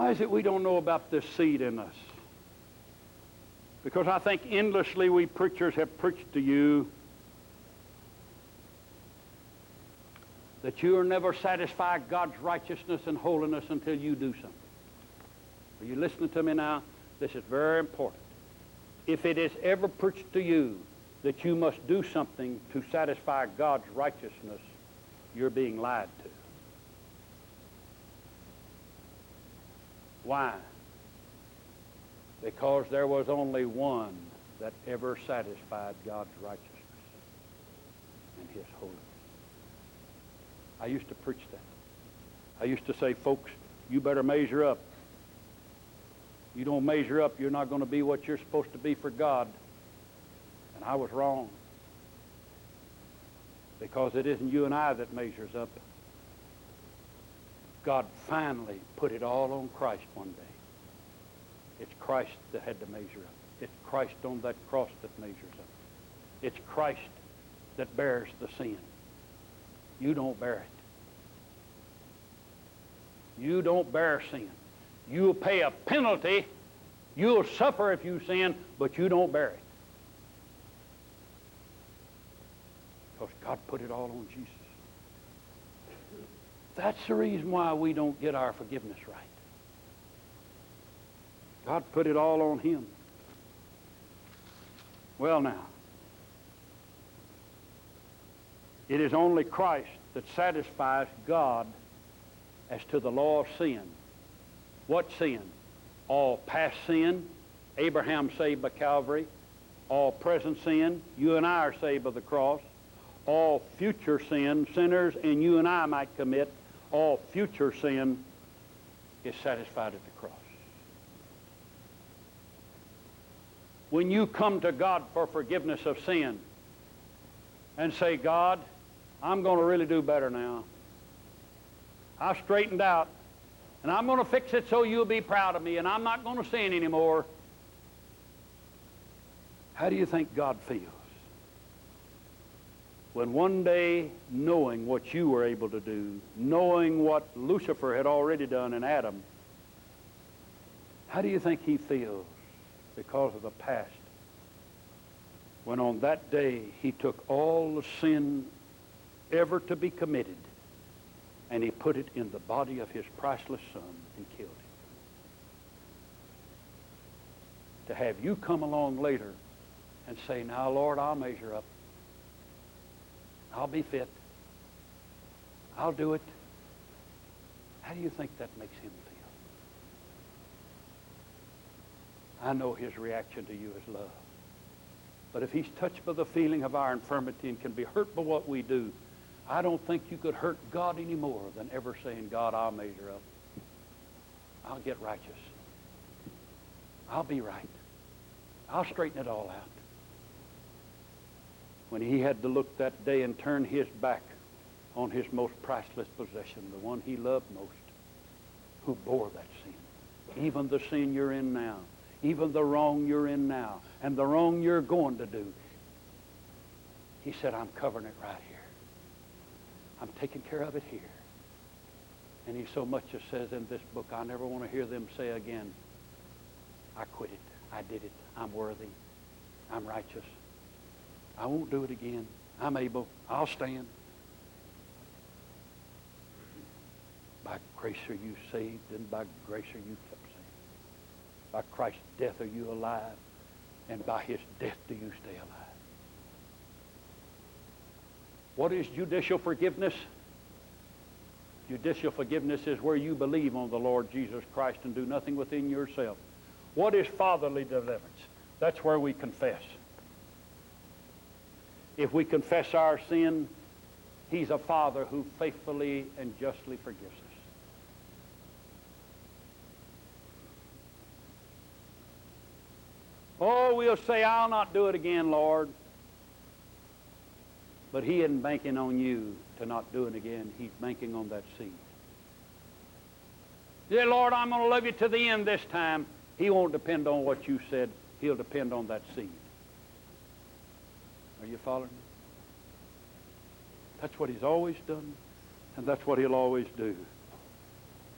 Why is it we don't know about this seed in us? Because I think endlessly we preachers have preached to you that you will never satisfy God's righteousness and holiness until you do something. Are you listening to me now? This is very important. If it is ever preached to you that you must do something to satisfy God's righteousness, you're being lied to. Why? Because there was only one that ever satisfied God's righteousness and His holiness. I used to preach that. I used to say, folks, you better measure up. You don't measure up, you're not going to be what you're supposed to be for God. And I was wrong. Because it isn't you and I that measures up. God finally put it all on Christ one day. It's Christ that had to measure up. It's Christ on that cross that measures up. It's Christ that bears the sin. You don't bear it. You don't bear sin. You'll pay a penalty. You'll suffer if you sin, but you don't bear it. Because God put it all on Jesus. That's the reason why we don't get our forgiveness right. God put it all on Him. Well now, it is only Christ that satisfies God as to the law of sin. What sin? All past sin, Abraham saved by Calvary. All present sin, you and I are saved by the cross. All future sin, sinners and you and I might commit, all future sin is satisfied at the cross. When you come to God for forgiveness of sin and say, God, I'm going to really do better now. I've straightened out, and I'm going to fix it so you'll be proud of me, and I'm not going to sin anymore. How do you think God feels when one day, knowing what you were able to do, knowing what Lucifer had already done in Adam, how do you think He feels because of the past, when on that day He took all the sin ever to be committed and He put it in the body of His priceless Son and killed Him? To have you come along later and say, now, Lord, I'll measure up. I'll be fit. I'll do it. How do you think that makes Him feel? I know His reaction to you is love. But if He's touched by the feeling of our infirmity and can be hurt by what we do, I don't think you could hurt God any more than ever saying, God, I'll measure up. I'll get righteous. I'll be right. I'll straighten it all out. When He had to look that day and turn His back on His most priceless possession, the one He loved most, who bore that sin, even the sin you're in now, even the wrong you're in now, and the wrong you're going to do. He said, I'm covering it right here. I'm taking care of it here. And He so much as says in this book, I never want to hear them say again, I quit it. I did it. I'm worthy. I'm righteous. I won't do it again. I'm able. I'll stand. By grace are you saved, and by grace are you kept saved. By Christ's death are you alive, and by His death do you stay alive. What is judicial forgiveness? Judicial forgiveness is where you believe on the Lord Jesus Christ and do nothing within yourself. What is fatherly deliverance? That's where we confess. If we confess our sin, He's a Father who faithfully and justly forgives us. Oh, we'll say, I'll not do it again, Lord. But He isn't banking on you to not do it again. He's banking on that seed. Yeah, Lord, I'm going to love you to the end this time. He won't depend on what you said. He'll depend on that seed. Are you following me? That's what He's always done, and that's what He'll always do.